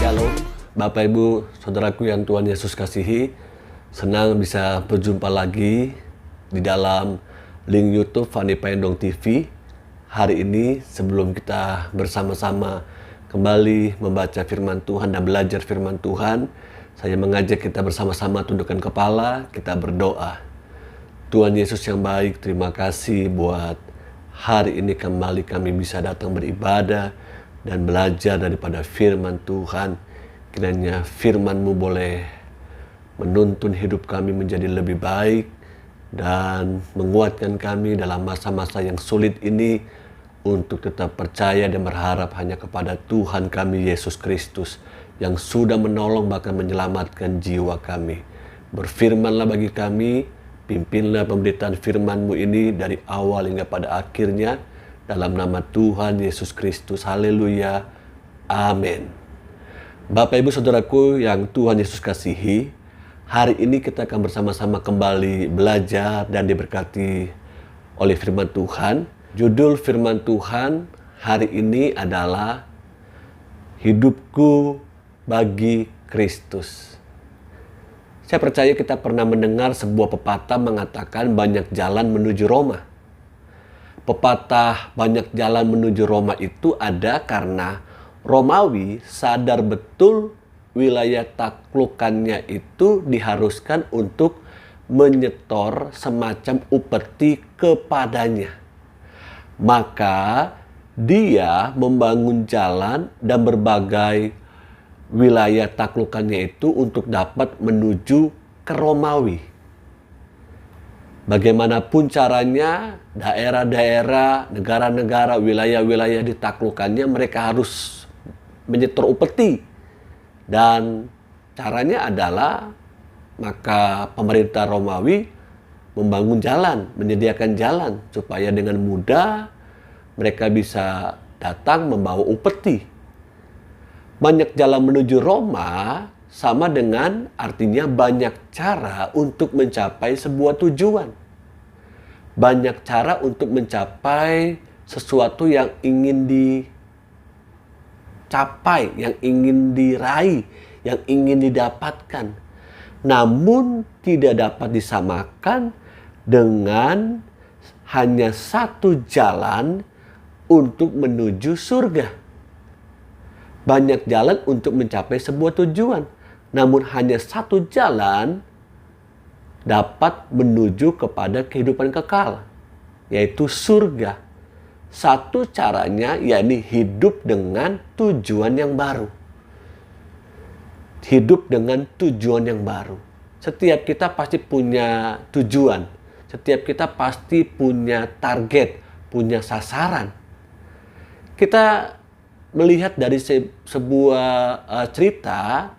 Shalom, Bapak Ibu, Saudaraku yang Tuhan Yesus kasihi. Senang bisa berjumpa lagi di dalam link YouTube Fani Paendong TV. Hari ini sebelum kita bersama-sama kembali membaca firman Tuhan dan belajar firman Tuhan, saya mengajak kita bersama-sama tundukkan kepala, kita berdoa. Tuhan Yesus yang baik, terima kasih buat hari ini kembali kami bisa datang beribadah dan belajar daripada firman Tuhan. Kiranya firman-Mu boleh menuntun hidup kami menjadi lebih baik dan menguatkan kami dalam masa-masa yang sulit ini untuk tetap percaya dan berharap hanya kepada Tuhan kami Yesus Kristus yang sudah menolong bahkan menyelamatkan jiwa kami. Berfirmanlah bagi kami, pimpinlah pemberitaan firman-Mu ini dari awal hingga pada akhirnya. Dalam nama Tuhan Yesus Kristus. Haleluya. Amin. Bapak Ibu Saudaraku yang Tuhan Yesus kasihi, hari ini kita akan bersama-sama kembali belajar dan diberkati oleh firman Tuhan. Judul firman Tuhan hari ini adalah Hidupku bagi Kristus. Saya percaya kita pernah mendengar sebuah pepatah mengatakan banyak jalan menuju Roma. Pepatah banyak jalan menuju Roma itu ada karena Romawi sadar betul wilayah taklukannya itu diharuskan untuk menyetor semacam upeti kepadanya. Maka dia membangun jalan dan berbagai wilayah taklukannya itu untuk dapat menuju ke Romawi. Bagaimanapun caranya, daerah-daerah, negara-negara, wilayah-wilayah ditaklukannya mereka harus menyetor upeti. Dan caranya adalah maka pemerintah Romawi membangun jalan, menyediakan jalan supaya dengan mudah mereka bisa datang membawa upeti. Banyak jalan menuju Roma sama dengan artinya banyak cara untuk mencapai sebuah tujuan. Banyak cara untuk mencapai sesuatu yang ingin dicapai, yang ingin diraih, yang ingin didapatkan. Namun tidak dapat disamakan dengan hanya satu jalan untuk menuju surga. Banyak jalan untuk mencapai sebuah tujuan. Namun hanya satu jalan dapat menuju kepada kehidupan kekal, yaitu surga. Satu caranya yakni hidup dengan tujuan yang baru. Hidup dengan tujuan yang baru. Setiap kita pasti punya tujuan. Setiap kita pasti punya target, punya sasaran. Kita melihat dari sebuah cerita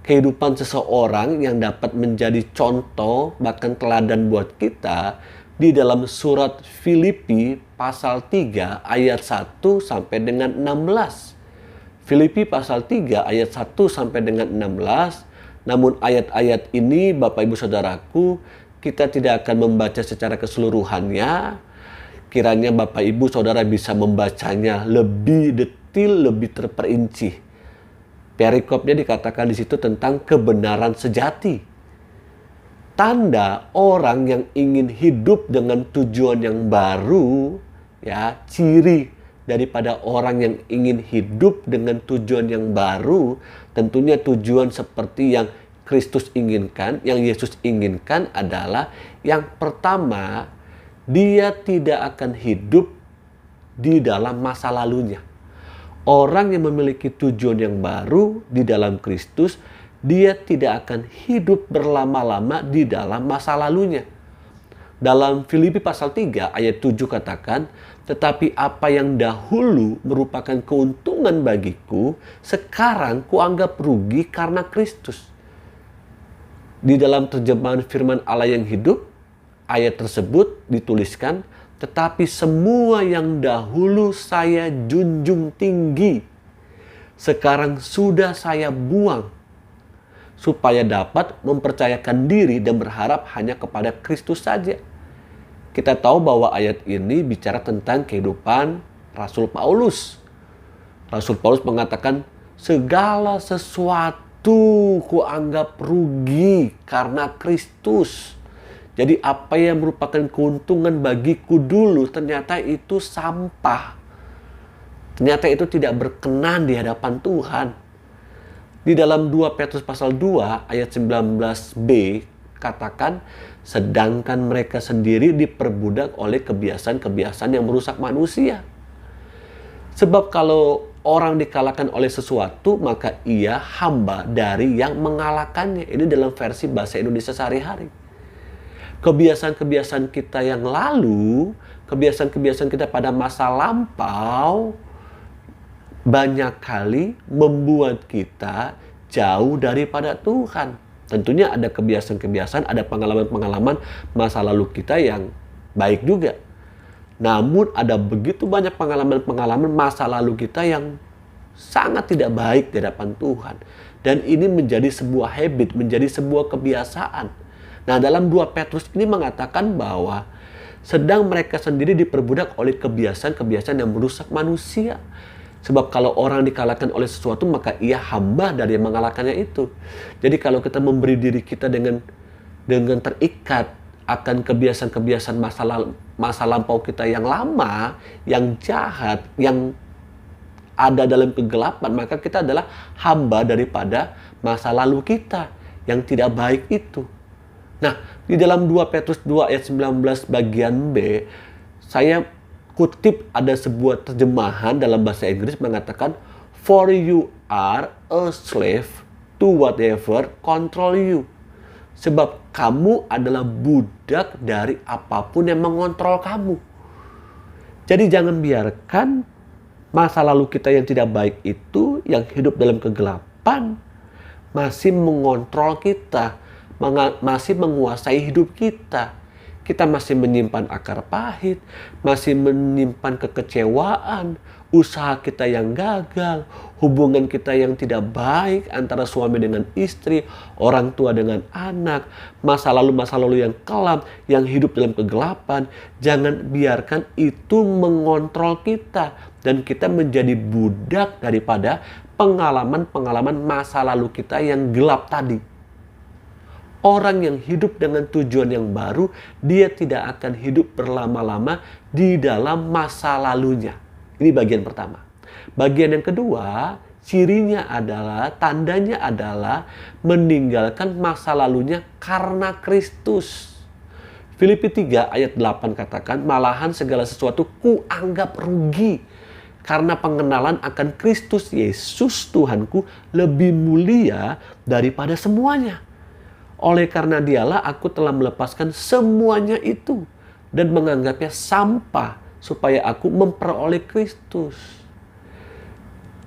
kehidupan seseorang yang dapat menjadi contoh bahkan teladan buat kita di dalam surat Filipi pasal 3 ayat 1 sampai dengan 16. Filipi pasal 3 ayat 1 sampai dengan 16. Namun ayat-ayat ini Bapak Ibu Saudaraku kita tidak akan membaca secara keseluruhannya. Kiranya Bapak Ibu Saudara bisa membacanya lebih detail, lebih terperinci. Perikopnya dikatakan di situ tentang kebenaran sejati. Tanda orang yang ingin hidup dengan tujuan yang baru, ya, ciri daripada orang yang ingin hidup dengan tujuan yang baru, tentunya tujuan seperti yang Kristus inginkan, yang Yesus inginkan adalah yang pertama, dia tidak akan hidup di dalam masa lalunya. Orang yang memiliki tujuan yang baru di dalam Kristus, dia tidak akan hidup berlama-lama di dalam masa lalunya. Dalam Filipi pasal 3 ayat 7 katakan, tetapi apa yang dahulu merupakan keuntungan bagiku, sekarang kuanggap rugi karena Kristus. Di dalam terjemahan firman Allah yang hidup, ayat tersebut dituliskan, tetapi semua yang dahulu saya junjung tinggi, sekarang sudah saya buang, supaya dapat mempercayakan diri dan berharap hanya kepada Kristus saja. Kita tahu bahwa ayat ini bicara tentang kehidupan Rasul Paulus. Rasul Paulus mengatakan, segala sesuatu kuanggap rugi karena Kristus. Jadi apa yang merupakan keuntungan bagiku dulu ternyata itu sampah. Ternyata itu tidak berkenan di hadapan Tuhan. Di dalam 2 Petrus pasal 2 ayat 19b katakan, sedangkan mereka sendiri diperbudak oleh kebiasaan-kebiasaan yang merusak manusia. Sebab kalau orang dikalahkan oleh sesuatu, maka ia hamba dari yang mengalahkannya. Ini dalam versi bahasa Indonesia sehari-hari. Kebiasaan-kebiasaan kita yang lalu, kebiasaan-kebiasaan kita pada masa lampau, banyak kali membuat kita jauh daripada Tuhan. Tentunya ada kebiasaan-kebiasaan, ada pengalaman-pengalaman masa lalu kita yang baik juga. Namun ada begitu banyak pengalaman-pengalaman masa lalu kita yang sangat tidak baik di hadapan Tuhan. Dan ini menjadi sebuah habit, menjadi sebuah kebiasaan. Nah, dalam 2 Petrus ini mengatakan bahwa sedang mereka sendiri diperbudak oleh kebiasaan-kebiasaan yang merusak manusia. Sebab kalau orang dikalahkan oleh sesuatu, maka ia hamba dari yang mengalahkannya itu. Jadi kalau kita memberi diri kita dengan terikat akan kebiasaan-kebiasaan masa lampau kita yang lama, yang jahat, yang ada dalam kegelapan, maka kita adalah hamba daripada masa lalu kita yang tidak baik itu. Nah, di dalam 2 Petrus 2 ayat 19 bagian B, saya kutip ada sebuah terjemahan dalam bahasa Inggris mengatakan, for you are a slave to whatever control you. Sebab kamu adalah budak dari apapun yang mengontrol kamu. Jadi jangan biarkan masa lalu kita yang tidak baik itu, yang hidup dalam kegelapan, masih mengontrol kita, masih menguasai hidup kita. Kita masih menyimpan akar pahit, masih menyimpan kekecewaan, usaha kita yang gagal, hubungan kita yang tidak baik antara suami dengan istri, orang tua dengan anak, masa lalu yang kelam, yang hidup dalam kegelapan. Jangan biarkan itu mengontrol kita dan kita menjadi budak daripada pengalaman-pengalaman masa lalu kita yang gelap tadi. Orang yang hidup dengan tujuan yang baru, dia tidak akan hidup berlama-lama di dalam masa lalunya. Ini bagian pertama. Bagian yang kedua, cirinya adalah, tandanya adalah meninggalkan masa lalunya karena Kristus. Filipi 3 ayat 8 katakan, malahan segala sesuatu kuanggap rugi karena pengenalan akan Kristus Yesus Tuhanku lebih mulia daripada semuanya. Oleh karena dialah aku telah melepaskan semuanya itu dan menganggapnya sampah supaya aku memperoleh Kristus.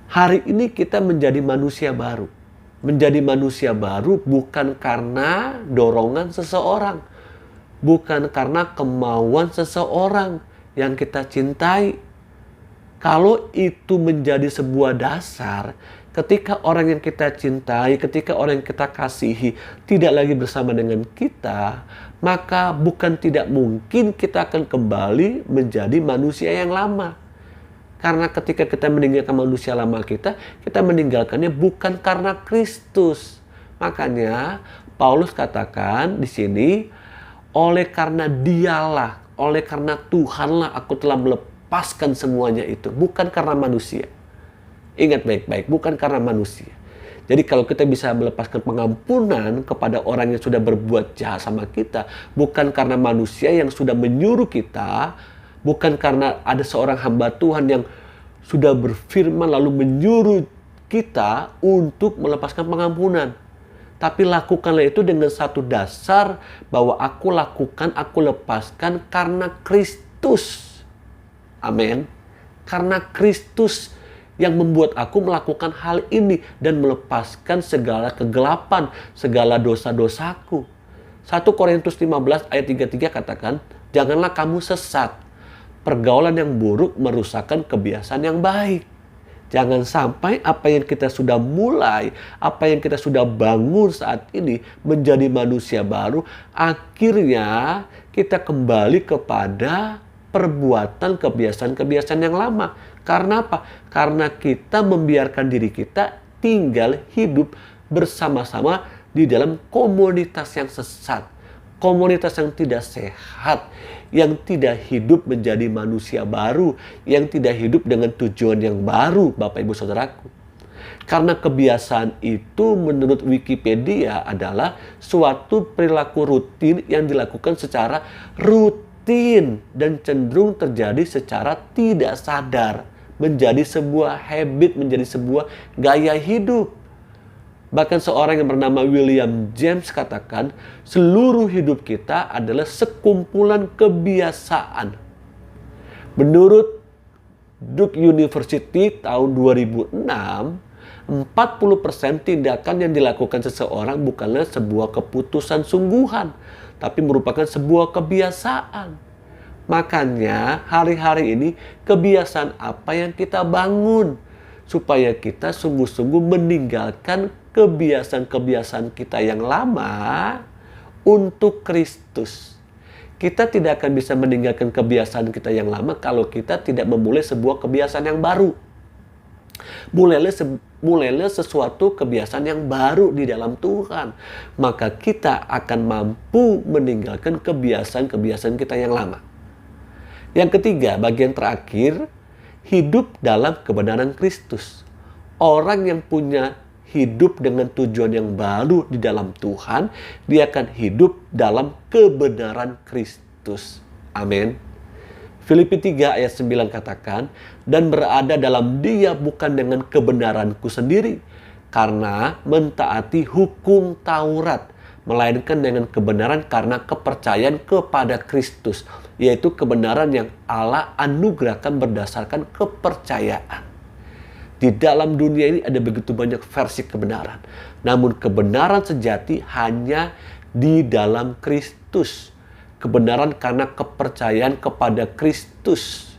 Hari ini kita menjadi manusia baru. Menjadi manusia baru bukan karena dorongan seseorang. Bukan karena kemauan seseorang yang kita cintai. Kalau itu menjadi sebuah dasar, ketika orang yang kita cintai, ketika orang yang kita kasihi tidak lagi bersama dengan kita, maka bukan tidak mungkin kita akan kembali menjadi manusia yang lama. Karena ketika kita meninggalkan manusia lama kita meninggalkannya bukan karena Kristus. Makanya Paulus katakan di sini, oleh karena dialah, oleh karena Tuhanlah aku telah melepaskan semuanya itu, bukan karena manusia. Ingat baik-baik, bukan karena manusia. Jadi kalau kita bisa melepaskan pengampunan kepada orang yang sudah berbuat jahat sama kita, bukan karena manusia yang sudah menyuruh kita, bukan karena ada seorang hamba Tuhan yang sudah berfirman lalu menyuruh kita untuk melepaskan pengampunan. Tapi lakukanlah itu dengan satu dasar bahwa aku lepaskan karena Kristus. Amin. Karena Kristus yang membuat aku melakukan hal ini dan melepaskan segala kegelapan, segala dosa-dosaku. 1 Korintus 15 ayat 33 katakan, janganlah kamu sesat. Pergaulan yang buruk merusakkan kebiasaan yang baik. Jangan sampai apa yang kita sudah mulai, apa yang kita sudah bangun saat ini menjadi manusia baru, akhirnya kita kembali kepada perbuatan kebiasaan-kebiasaan yang lama. Karena apa? Karena kita membiarkan diri kita tinggal hidup bersama-sama di dalam komunitas yang sesat, komunitas yang tidak sehat, yang tidak hidup menjadi manusia baru, yang tidak hidup dengan tujuan yang baru, Bapak Ibu Saudaraku. Karena kebiasaan itu menurut Wikipedia adalah suatu perilaku rutin yang dilakukan secara rutin dan cenderung terjadi secara tidak sadar, menjadi sebuah habit, menjadi sebuah gaya hidup. Bahkan seorang yang bernama William James katakan, seluruh hidup kita adalah sekumpulan kebiasaan. Menurut Duke University tahun 2006, 40% tindakan yang dilakukan seseorang bukanlah sebuah keputusan sungguhan, tapi merupakan sebuah kebiasaan. Makanya hari-hari ini kebiasaan apa yang kita bangun supaya kita sungguh-sungguh meninggalkan kebiasaan-kebiasaan kita yang lama untuk Kristus. Kita tidak akan bisa meninggalkan kebiasaan kita yang lama kalau kita tidak memulai sebuah kebiasaan yang baru. Mulailah sesuatu kebiasaan yang baru di dalam Tuhan. Maka kita akan mampu meninggalkan kebiasaan-kebiasaan kita yang lama. Yang ketiga, bagian terakhir, hidup dalam kebenaran Kristus. Orang yang punya hidup dengan tujuan yang baru di dalam Tuhan, dia akan hidup dalam kebenaran Kristus. Amin. Filipi 3 ayat 9 katakan, dan berada dalam Dia bukan dengan kebenaranku sendiri, karena mentaati hukum Taurat, melainkan dengan kebenaran karena kepercayaan kepada Kristus, yaitu kebenaran yang Allah anugerahkan berdasarkan kepercayaan. Di dalam dunia ini ada begitu banyak versi kebenaran. Namun kebenaran sejati hanya di dalam Kristus. Kebenaran karena kepercayaan kepada Kristus.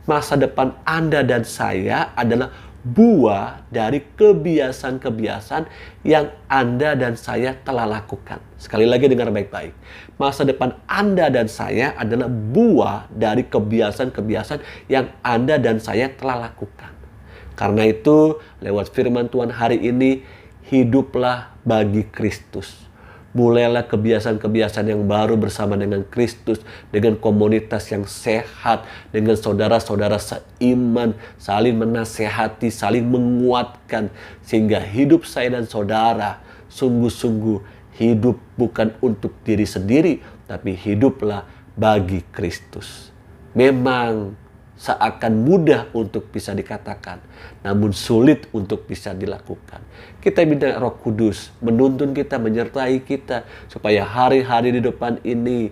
Masa depan Anda dan saya adalah buah dari kebiasaan-kebiasaan yang Anda dan saya telah lakukan. Sekali lagi dengar baik-baik. Masa depan Anda dan saya adalah buah dari kebiasaan-kebiasaan yang Anda dan saya telah lakukan. Karena itu, lewat firman Tuhan hari ini, hiduplah bagi Kristus. Mulailah kebiasaan-kebiasaan yang baru bersama dengan Kristus, dengan komunitas yang sehat, dengan saudara-saudara seiman, saling menasehati, saling menguatkan, sehingga hidup saya dan saudara sungguh-sungguh hidup bukan untuk diri sendiri, tapi hiduplah bagi Kristus. Memang seakan mudah untuk bisa dikatakan, namun sulit untuk bisa dilakukan. Kita minta Roh Kudus menuntun kita, menyertai kita, supaya hari-hari di depan ini,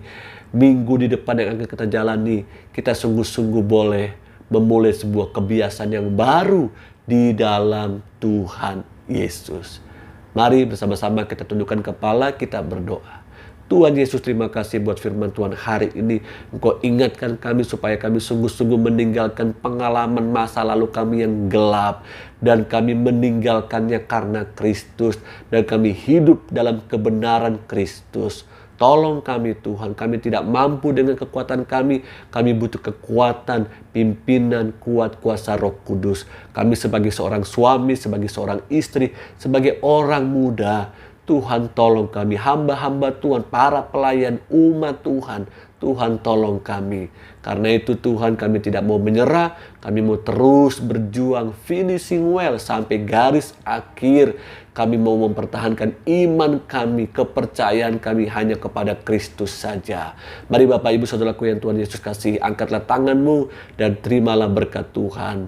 minggu di depan yang akan kita jalani, kita sungguh-sungguh boleh memulai sebuah kebiasaan yang baru di dalam Tuhan Yesus. Mari bersama-sama kita tundukkan kepala, kita berdoa. Tuhan Yesus, terima kasih buat firman Tuhan hari ini. Engkau ingatkan kami supaya kami sungguh-sungguh meninggalkan pengalaman masa lalu kami yang gelap. Dan kami meninggalkannya karena Kristus. Dan kami hidup dalam kebenaran Kristus. Tolong kami Tuhan, kami tidak mampu dengan kekuatan kami. Kami butuh kekuatan, pimpinan, kuat kuasa Roh Kudus. Kami sebagai seorang suami, sebagai seorang istri, sebagai orang muda, Tuhan tolong kami, hamba-hamba Tuhan, para pelayan umat Tuhan. Tuhan tolong kami. Karena itu Tuhan, kami tidak mau menyerah. Kami mau terus berjuang, finishing well sampai garis akhir. Kami mau mempertahankan iman kami, kepercayaan kami hanya kepada Kristus saja. Mari Bapak Ibu Saudaraku yang Tuhan Yesus kasih, angkatlah tanganmu dan terimalah berkat Tuhan.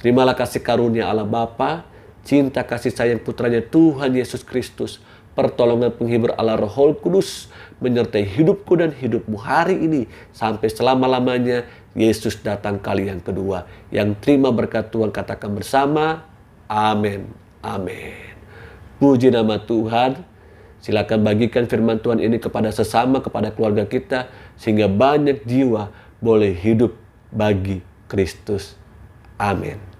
Terimalah kasih karunia Allah Bapa, cinta kasih sayang putranya Tuhan Yesus Kristus, pertolongan penghibur Allah Roh Kudus menyertai hidupku dan hidupmu hari ini sampai selama-lamanya Yesus datang kali yang kedua. Yang terima berkat Tuhan katakan bersama, amin, amin. Puji nama Tuhan. Silakan bagikan firman Tuhan ini kepada sesama, kepada keluarga kita, sehingga banyak jiwa boleh hidup bagi Kristus. Amin.